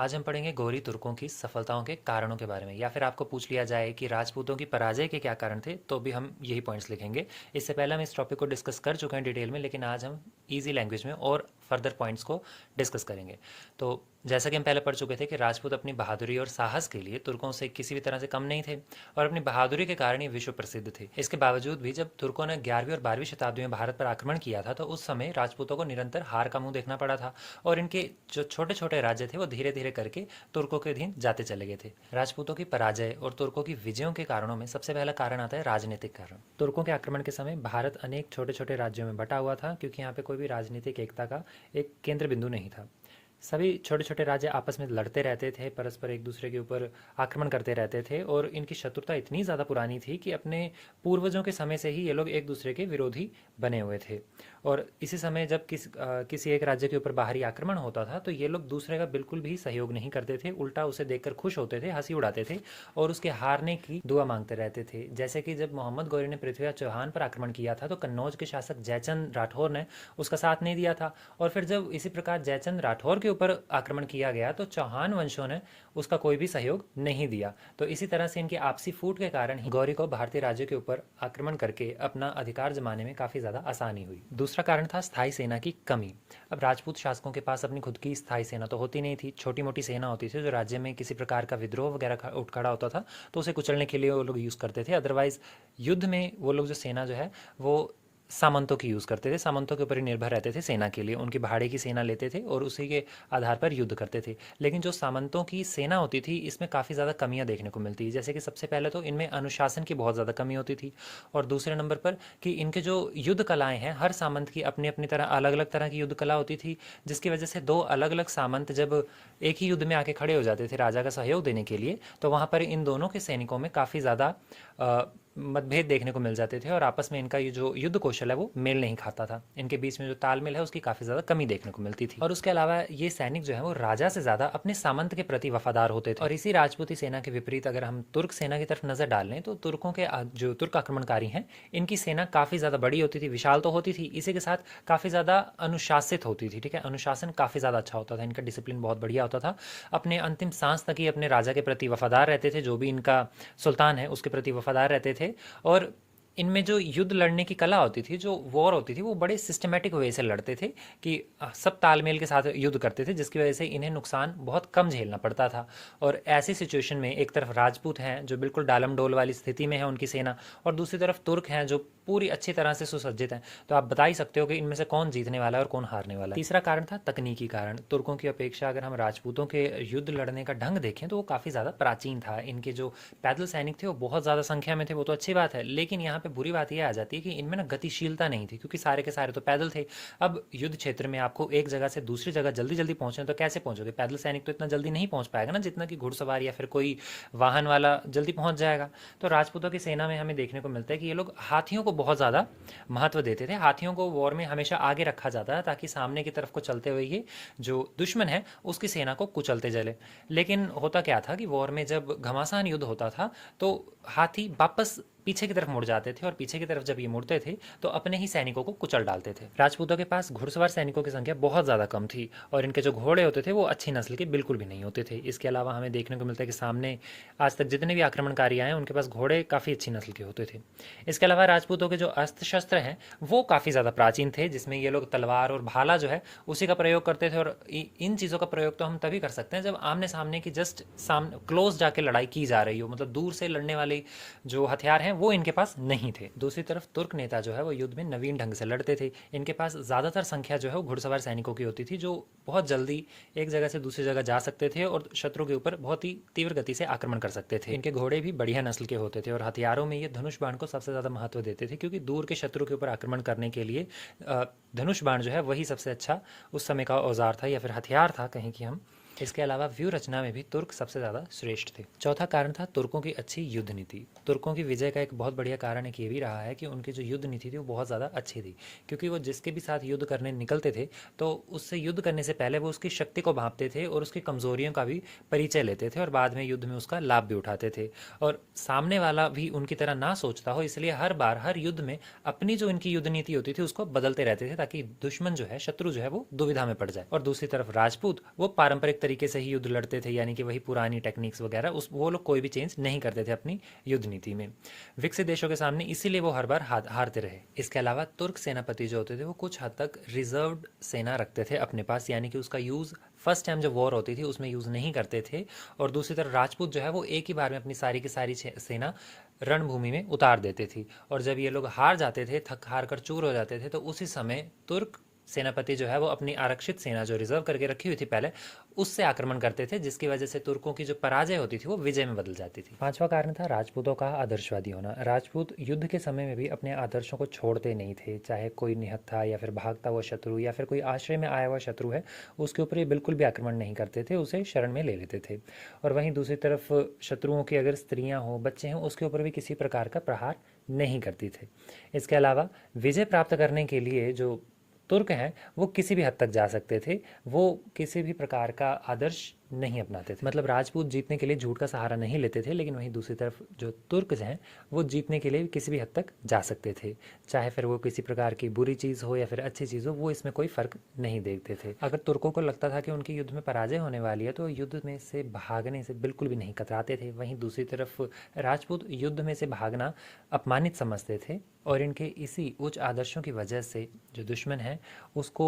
आज हम पढ़ेंगे गोरी तुर्कों की सफलताओं के कारणों के बारे में, या फिर आपको पूछ लिया जाए कि राजपूतों की पराजय के क्या कारण थे, तो भी हम यही पॉइंट्स लिखेंगे। इससे पहले हम इस टॉपिक को डिस्कस कर चुके हैं डिटेल में, लेकिन आज हम इजी लैंग्वेज में और फर्दर पॉइंट्स को डिस्कस करेंगे। तो जैसा कि हम पहले पढ़ चुके थे कि राजपूत अपनी बहादुरी और साहस के लिए तुर्कों से किसी भी तरह से कम नहीं थे, और अपनी बहादुरी के कारण ये विश्व प्रसिद्ध थे। इसके बावजूद भी जब तुर्कों ने 11वीं और 12वीं शताब्दी में भारत पर आक्रमण किया था, तो उस समय राजपूतों को निरंतर हार का मुंह देखना पड़ा था, और इनके जो छोटे छोटे राज्य थे वो धीरे धीरे करके तुर्कों के अधीन जाते चले गए थे। राजपूतों की पराजय और तुर्कों की विजयों के कारणों में सबसे पहला कारण आता है राजनीतिक कारण। तुर्कों के आक्रमण के समय भारत अनेक छोटे छोटे राज्यों में बटा हुआ था, क्योंकि यहाँ पे कोई भी राजनीतिक एकता का एक केंद्र बिंदु नहीं था। सभी छोटे छोटे राज्य आपस में लड़ते रहते थे, परस्पर एक दूसरे के ऊपर आक्रमण करते रहते थे, और इनकी शत्रुता इतनी ज़्यादा पुरानी थी कि अपने पूर्वजों के समय से ही ये लोग एक दूसरे के विरोधी बने हुए थे। और इसी समय जब किसी एक राज्य के ऊपर बाहरी आक्रमण होता था, तो ये लोग दूसरे का बिल्कुल भी सहयोग नहीं करते थे, उल्टा उसे देखकर खुश होते थे, हंसी उड़ाते थे और उसके हारने की दुआ मांगते रहते थे। जैसे कि जब मोहम्मद गौरी ने पृथ्वीराज चौहान पर आक्रमण किया था, तो कन्नौज के शासक जयचंद राठौर ने उसका साथ नहीं दिया था, और फिर जब इसी प्रकार जयचंद राठौर के ऊपर आक्रमण किया गया, तो चौहान वंशों ने उसका कोई भी सहयोग नहीं दिया। तो इसी तरह से इनकी आपसी फूट के कारण ही गौरी को भारतीय राज्यों के ऊपर आक्रमण करके अपना अधिकार जमाने में काफ़ी ज़्यादा आसानी हुई। दूसरा कारण था स्थायी सेना की कमी। अब राजपूत शासकों के पास अपनी खुद की स्थायी सेना तो होती नहीं थी, छोटी मोटी सेना होती थी, जो राज्य में किसी प्रकार का विद्रोह वगैरह उठ खड़ा होता था तो उसे कुचलने के लिए वो लोग यूज़ करते थे। अदरवाइज युद्ध में वो लोग जो सेना जो है वो सामंतों की यूज़ करते थे, सामंतों के ऊपर ही निर्भर रहते थे सेना के लिए, उनकी भाड़े की सेना लेते थे और उसी के आधार पर युद्ध करते थे। लेकिन जो सामंतों की सेना होती थी, इसमें काफ़ी ज़्यादा कमियां देखने को मिलती है। जैसे कि सबसे पहले तो इनमें अनुशासन की बहुत ज़्यादा कमी होती थी, और दूसरे नंबर पर कि इनके जो युद्ध कलाएं हैं, हर सामंत की अपनी अपनी तरह अलग अलग तरह की युद्ध कला होती थी, जिसकी वजह से दो अलग अलग सामंत जब एक ही युद्ध में आके खड़े हो जाते थे राजा का सहयोग देने के लिए, तो वहाँ पर इन दोनों के सैनिकों में काफ़ी ज़्यादा मतभेद देखने को मिल जाते थे, और आपस में इनका ये जो युद्ध कौशल है वो मेल नहीं खाता था। इनके बीच में जो तालमेल है उसकी काफ़ी ज़्यादा कमी देखने को मिलती थी। और उसके अलावा ये सैनिक जो है वो राजा से ज़्यादा अपने सामंत के प्रति वफादार होते थे। और इसी राजपूती सेना के विपरीत अगर हम तुर्क सेना की तरफ नज़र डाल लें, तो तुर्कों के जो तुर्क आक्रमणकारी हैं, इनकी सेना काफ़ी ज़्यादा बड़ी होती थी, विशाल तो होती थी, इसी के साथ काफ़ी ज़्यादा अनुशासित होती थी। ठीक है, अनुशासन काफ़ी ज़्यादा अच्छा होता था, इनका डिसिप्लिन बहुत बढ़िया होता था। अपने अंतिम सांस तक ही अपने राजा के प्रति वफादार रहते थे, जो भी इनका सुल्तान है उसके प्रति वफादार रहते थे। और इनमें जो युद्ध लड़ने की कला होती थी, जो वॉर होती थी, वो बड़े सिस्टमेटिक वे से लड़ते थे कि सब तालमेल के साथ युद्ध करते थे, जिसकी वजह से इन्हें नुकसान बहुत कम झेलना पड़ता था। और ऐसी सिचुएशन में एक तरफ राजपूत हैं जो बिल्कुल डालम डोल वाली स्थिति में है उनकी सेना, और दूसरी तरफ तुर्क हैं जो पूरी अच्छी तरह से सुसज्जित हैं, तो आप बता ही सकते हो कि इनमें से कौन जीतने वाला है और कौन हारने वाला है। तीसरा कारण था तकनीकी कारण। तुर्कों की अपेक्षा अगर हम राजपूतों के युद्ध लड़ने का ढंग देखें तो वो काफ़ी ज़्यादा प्राचीन था। इनके जो पैदल सैनिक थे वो बहुत ज़्यादा संख्या में थे, वो तो अच्छी बात है, लेकिन यहाँ पे बुरी बात यह आ जाती है कि इनमें ना गतिशीलता नहीं थी, क्योंकि सारे के सारे तो पैदल थे। अब युद्ध क्षेत्र में आपको एक जगह से दूसरी जगह जल्दी जल्दी पहुंचना, तो कैसे पहुंचोगे? पैदल सैनिक तो इतना जल्दी नहीं पहुंच पाएगा ना, जितना कि घुड़सवार या फिर कोई वाहन वाला जल्दी पहुंच जाएगा। तो राजपूतों की सेना में हमें देखने को मिलता है कि ये लोग हाथियों को बहुत ज़्यादा महत्व देते थे। हाथियों को वॉर में हमेशा आगे रखा जाता है, ताकि सामने की तरफ को चलते हुए ये जो दुश्मन है उसकी सेना को कुचलते चले। लेकिन होता क्या था कि वॉर में जब घमासान युद्ध होता था, तो हाथी वापस पीछे की तरफ मुड़ जाते थे, और पीछे की तरफ जब ये मुड़ते थे तो अपने ही सैनिकों को कुचल डालते थे। राजपूतों के पास घुड़सवार सैनिकों की संख्या बहुत ज़्यादा कम थी, और इनके जो घोड़े होते थे वो अच्छी नस्ल के बिल्कुल भी नहीं होते थे। इसके अलावा हमें देखने को मिलता है कि सामने आज तक जितने भी आक्रमणकारी आए उनके पास घोड़े काफ़ी अच्छी नस्ल के होते थे। इसके अलावा राजपूतों के जो अस्त्र शस्त्र हैं वो काफ़ी ज़्यादा प्राचीन थे, जिसमें ये लोग तलवार और भाला जो है उसी का प्रयोग करते थे। और इन चीज़ों का प्रयोग तो हम तभी कर सकते हैं जब आमने सामने की जस्ट सामने क्लोज जाके लड़ाई की जा रही हो, मतलब दूर से लड़ने वाले जो हथियार हैं वो इनके पास नहीं थे। दूसरी तरफ तुर्क नेता जो है वो युद्ध में नवीन ढंग से लड़ते थे। इनके पास ज़्यादातर संख्या जो है वो घुड़सवार सैनिकों की होती थी, जो बहुत जल्दी एक जगह से दूसरी जगह जा सकते थे और शत्रु के ऊपर बहुत ही तीव्र गति से आक्रमण कर सकते थे। इनके घोड़े भी बढ़िया नस्ल के होते थे, और हथियारों में ये धनुष बाण को सबसे ज़्यादा महत्व देते थे, क्योंकि दूर के शत्रु के ऊपर आक्रमण करने के लिए धनुष बाण जो है वही सबसे अच्छा उस समय का औजार था या फिर हथियार था कहीं कि हम। इसके अलावा व्यू रचना में भी तुर्क सबसे ज़्यादा श्रेष्ठ थे। चौथा कारण था तुर्कों की अच्छी युद्ध नीति। तुर्कों की विजय का एक बहुत बढ़िया कारण एक ये भी रहा है कि उनकी जो युद्ध नीति थी वो बहुत ज़्यादा अच्छी थी, क्योंकि वो जिसके भी साथ युद्ध करने निकलते थे तो उससे युद्ध करने से पहले वो उसकी शक्ति को भांपते थे और उसकी कमज़ोरियों का भी परिचय लेते थे, और बाद में युद्ध में उसका लाभ भी उठाते थे। और सामने वाला भी उनकी तरह ना सोचता हो, इसलिए हर बार हर युद्ध में अपनी जो इनकी युद्ध नीति होती थी उसको बदलते रहते थे, ताकि दुश्मन जो है, शत्रु जो है, वो दुविधा में पड़ जाए। और दूसरी तरफ राजपूत वो पारंपरिक तरीके से ही युद्ध लड़ते थे, यानी कि वही पुरानी टेक्निक्स वगैरह, उस वो लोग कोई भी चेंज नहीं करते थे अपनी युद्ध नीति में विकसित देशों के सामने, इसीलिए वो हर बार हारते रहे। इसके अलावा तुर्क सेनापति जो होते थे वो कुछ हद तक रिजर्व्ड सेना रखते थे अपने पास, यानी कि उसका यूज़ फर्स्ट टाइम जब वॉर होती थी उसमें यूज़ नहीं करते थे। और दूसरी तरफ राजपूत जो है वो एक ही बार में अपनी सारी की सारी सेना रणभूमि में उतार देती थी, और जब ये लोग हार जाते थे, थक हार कर चूर हो जाते थे, तो उसी समय तुर्क सेनापति जो है वो अपनी आरक्षित सेना जो रिजर्व करके रखी हुई थी पहले, उससे आक्रमण करते थे, जिसकी वजह से तुर्कों की जो पराजय होती थी वो विजय में बदल जाती थी। पांचवा कारण था राजपूतों का आदर्शवादी होना। राजपूत युद्ध के समय में भी अपने आदर्शों को छोड़ते नहीं थे, चाहे कोई निहत्था या फिर भागता हुआ शत्रु या फिर कोई आश्रय में आया हुआ शत्रु है, उसके ऊपर ये बिल्कुल भी आक्रमण नहीं करते थे, उसे शरण में ले लेते थे। और वहीं दूसरी तरफ शत्रुओं की अगर स्त्रियां हों, बच्चे हों, उसके ऊपर भी किसी प्रकार का प्रहार नहीं करती थे। इसके अलावा विजय प्राप्त करने के लिए जो तुर्क हैं वो किसी भी हद तक जा सकते थे, वो किसी भी प्रकार का आदर्श नहीं अपनाते थे। मतलब राजपूत जीतने के लिए झूठ का सहारा नहीं लेते थे, लेकिन वहीं दूसरी तरफ जो तुर्क हैं वो जीतने के लिए किसी भी हद तक जा सकते थे, चाहे फिर वो किसी प्रकार की बुरी चीज़ हो या फिर अच्छी चीज़ हो, वो इसमें कोई फ़र्क नहीं देखते थे। अगर तुर्कों को लगता था कि उनकी युद्ध में पराजय होने वाली है तो युद्ध में से भागने से बिल्कुल भी नहीं कतराते थे। वहीं दूसरी तरफ राजपूत युद्ध में से भागना अपमानित समझते थे, और इनके इसी उच्च आदर्शों की वजह से जो दुश्मन है उसको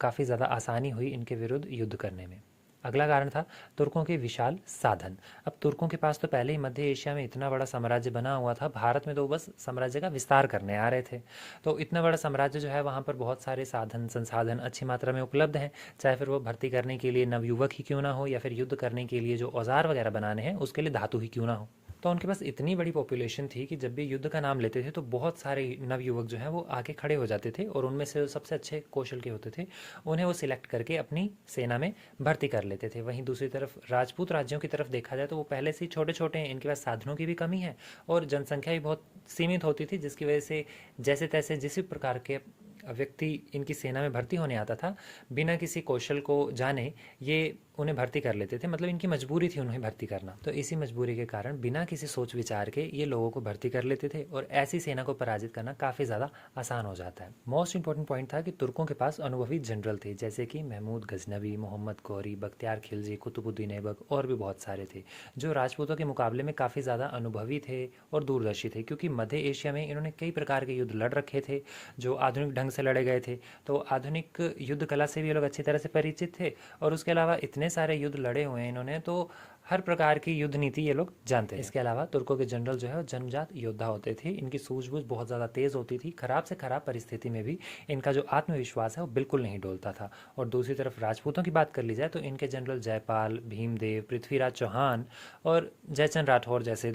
काफ़ी ज़्यादा आसानी हुई इनके विरुद्ध युद्ध करने में। अगला कारण था तुर्कों के विशाल साधन। अब तुर्कों के पास तो पहले ही मध्य एशिया में इतना बड़ा साम्राज्य बना हुआ था, भारत में तो बस साम्राज्य का विस्तार करने आ रहे थे। तो इतना बड़ा साम्राज्य जो है वहाँ पर बहुत सारे साधन संसाधन अच्छी मात्रा में उपलब्ध हैं, चाहे फिर वो भर्ती करने के लिए नवयुवक ही क्यों ना हो या फिर युद्ध करने के लिए जो औजार वगैरह बनाने हैं उसके लिए धातु ही क्यों ना हो। तो उनके पास इतनी बड़ी पॉपुलेशन थी कि जब भी युद्ध का नाम लेते थे तो बहुत सारे नवयुवक जो हैं वो आके खड़े हो जाते थे, और उनमें से सबसे अच्छे कौशल के होते थे उन्हें वो सिलेक्ट करके अपनी सेना में भर्ती कर लेते थे। वहीं दूसरी तरफ राजपूत राज्यों की तरफ देखा जाए तो वो पहले से ही छोटे छोटे हैं, इनके पास साधनों की भी कमी है और जनसंख्या भी बहुत सीमित होती थी, जिसकी वजह से जैसे तैसे जिस प्रकार के व्यक्ति इनकी सेना में भर्ती होने आता था, बिना किसी कौशल को जाने ये उन्हें भर्ती कर लेते थे। मतलब इनकी मजबूरी थी उन्हें भर्ती करना, तो इसी मजबूरी के कारण बिना किसी सोच विचार के ये लोगों को भर्ती कर लेते थे, और ऐसी सेना को पराजित करना काफ़ी ज़्यादा आसान हो जाता है। मोस्ट इंपॉर्टेंट पॉइंट था कि तुर्कों के पास अनुभवी जनरल थे, जैसे कि महमूद गजनवी, मोहम्मद गौरी, बख्तियार खिलजी, कुतुबुद्दीन ऐबक और भी बहुत सारे थे, जो राजपूतों के मुकाबले में काफ़ी ज़्यादा अनुभवी थे और दूरदर्शी थे, क्योंकि मध्य एशिया में इन्होंने कई प्रकार के युद्ध लड़ रखे थे जो आधुनिक ढंग से लड़े गए थे। तो आधुनिक युद्ध कला से भी ये लोग अच्छी तरह से परिचित थे, और उसके अलावा इतने सारे युद्ध लड़े हुए हैं इन्होंने, तो हर प्रकार की युद्ध नीति ये लोग जानते हैं। इसके अलावा तुर्कों के जनरल जो है वो जन्मजात योद्धा होते थे, इनकी सूझबूझ बहुत ज़्यादा तेज़ होती थी, खराब से खराब परिस्थिति में भी इनका जो आत्मविश्वास है वो बिल्कुल नहीं डोलता था। और दूसरी तरफ राजपूतों की बात कर ली जाए तो इनके जनरल जयपाल, भीमदेव, पृथ्वीराज चौहान और जयचंद राठौर जैसे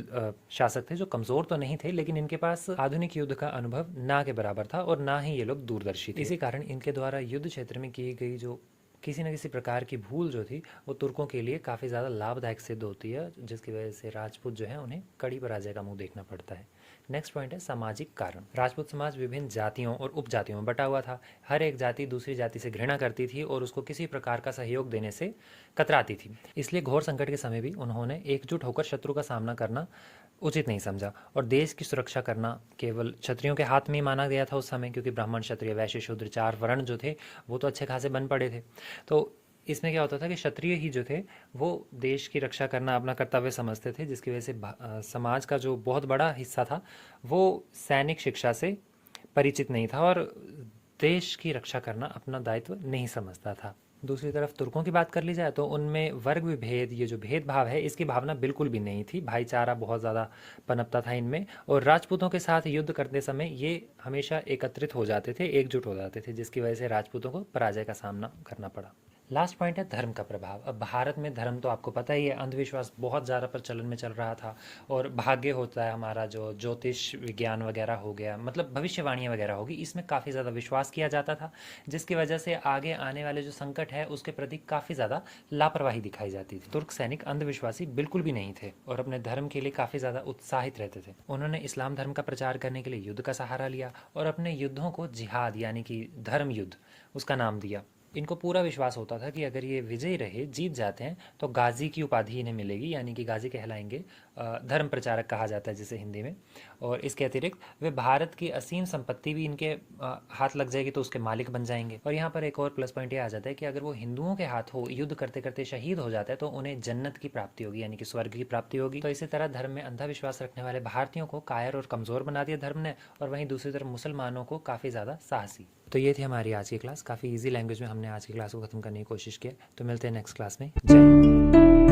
शासक थे, जो कमज़ोर तो नहीं थे लेकिन इनके पास आधुनिक युद्ध का अनुभव ना के बराबर था, और ना ही ये लोग दूरदर्शी थे। इसी कारण इनके द्वारा युद्ध क्षेत्र में की गई जो किसी न किसी प्रकार की भूल जो थी वो तुर्कों के लिए काफ़ी ज़्यादा लाभदायक सिद्ध होती है, जिसकी वजह से राजपूत जो है उन्हें कड़ी पराजय का मुंह देखना पड़ता है। नेक्स्ट पॉइंट है सामाजिक कारण। राजपूत समाज विभिन्न जातियों और उपजातियों में बटा हुआ था। हर एक जाति दूसरी जाति से घृणा करती थी और उसको किसी प्रकार का सहयोग देने से कतराती थी। इसलिए घोर संकट के समय भी उन्होंने एकजुट होकर शत्रु का सामना करना उचित नहीं समझा, और देश की सुरक्षा करना केवल क्षत्रियों के हाथ में ही माना गया था उस समय, क्योंकि ब्राह्मण, क्षत्रिय, वैश्य, शूद्र चार वर्ण जो थे वो तो अच्छे खासे बन पड़े थे। तो इसमें क्या होता था कि क्षत्रिय ही जो थे वो देश की रक्षा करना अपना कर्तव्य समझते थे, जिसकी वजह से समाज का जो बहुत बड़ा हिस्सा था वो सैनिक शिक्षा से परिचित नहीं था और देश की रक्षा करना अपना दायित्व नहीं समझता था। दूसरी तरफ तुर्कों की बात कर ली जाए तो उनमें वर्ग विभेद, ये जो भेदभाव है, इसकी भावना बिल्कुल भी नहीं थी। भाईचारा बहुत ज़्यादा पनपता था इनमें, और राजपूतों के साथ युद्ध करते समय ये हमेशा एकत्रित हो जाते थे, एकजुट हो जाते थे, जिसकी वजह से राजपूतों को पराजय का सामना करना पड़ा। लास्ट पॉइंट है धर्म का प्रभाव। अब भारत में धर्म तो आपको पता ही है, अंधविश्वास बहुत ज़्यादा प्रचलन में चल रहा था, और भाग्य होता है हमारा जो ज्योतिष विज्ञान वगैरह हो गया, मतलब भविष्यवाणियाँ वगैरह होगी, इसमें काफ़ी ज़्यादा विश्वास किया जाता था, जिसकी वजह से आगे आने वाले जो संकट है उसके प्रति काफ़ी ज़्यादा लापरवाही दिखाई जाती थी। तुर्क सैनिक अंधविश्वासी बिल्कुल भी नहीं थे और अपने धर्म के लिए काफ़ी ज़्यादा उत्साहित रहते थे। उन्होंने इस्लाम धर्म का प्रचार करने के लिए युद्ध का सहारा लिया और अपने युद्धों को जिहाद यानी कि धर्म युद्ध उसका नाम दिया। इनको पूरा विश्वास होता था कि अगर ये विजयी रहे, जीत जाते हैं, तो गाजी की उपाधि इन्हें मिलेगी, यानी कि गाजी कहलाएंगे। धर्म प्रचारक कहा जाता है जिसे हिंदी में। और इसके अतिरिक्त वे भारत की असीम संपत्ति भी इनके हाथ लग जाएगी तो उसके मालिक बन जाएंगे। और यहाँ पर एक और प्लस पॉइंट ये आ जाता है कि अगर वो हिंदुओं के हाथों युद्ध करते करते शहीद हो जाता है तो उन्हें जन्नत की प्राप्ति होगी, यानी कि स्वर्ग की प्राप्ति होगी। तो इसी तरह धर्म में अंधविश्वास रखने वाले भारतीयों को कायर और कमज़ोर बना दिया धर्म ने, और वहीं दूसरी तरफ मुसलमानों को काफ़ी ज़्यादा साहसी। तो ये थी हमारी आज की क्लास। काफ़ी इजी लैंग्वेज में हमने आज की क्लास को ख़त्म करने की कोशिश की। तो मिलते हैं नेक्स्ट क्लास में। जय हिंद।